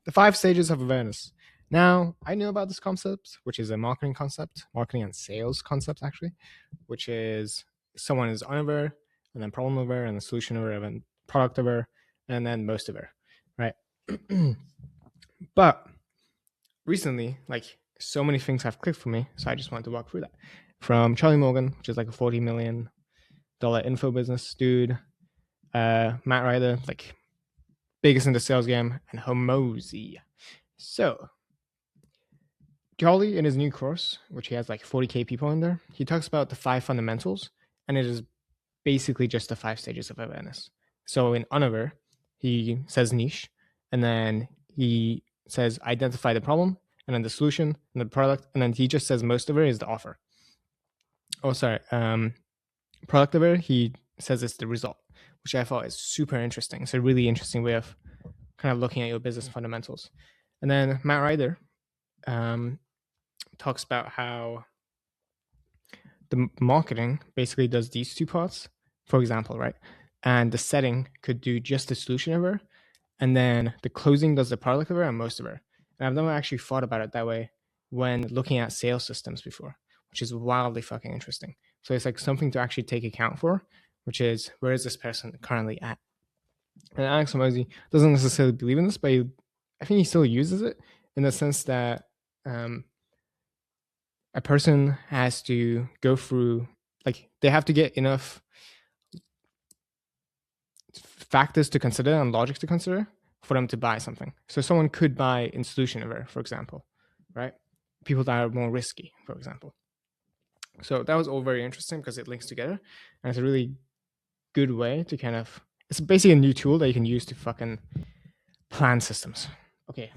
The 5 stages of awareness. Now, I know about this concept, which is a marketing concept, marketing and sales concept, actually, which is someone is unaware, and then problem aware, and then solution aware, and then product aware, and then most aware, right? But recently, like so many things have clicked for me, so I just wanted to walk through that. From Charlie Morgan, which is like a $40 million info business dude, Matt Ryder, like biggest in the sales game, and Hormozi. So Charlie, in his new course, which he has like 40K people in there, he talks about the 5 fundamentals, and it is basically just the 5 stages of awareness. So in unaware, he says niche, and then he says identify the problem, and then the solution, and the product, and then he just says most aware is the offer. Oh, sorry. Product aware, he says it's the result, which I thought is super interesting. It's a really interesting way of kind of looking at your business fundamentals. And then Matt Ryder talks about how the marketing basically does these 2 parts, for example, right? And the setting could do just the solution aware, and then the closing does the product aware and most aware. And I've never actually thought about it that way when looking at sales systems before, which is wildly fucking interesting. So it's like something to actually take account for, which is where is this person currently at? And Alex Hormozi doesn't necessarily believe in this, but I think he still uses it in the sense that a person has to go through, like they have to get enough factors to consider and logic to consider for them to buy something. So someone could buy in solution aware, for example, right? People that are more risky, for example. So that was all very interesting because it links together, and it's a really good way to kind of, it's basically a new tool that you can use to fucking plan systems. Okay,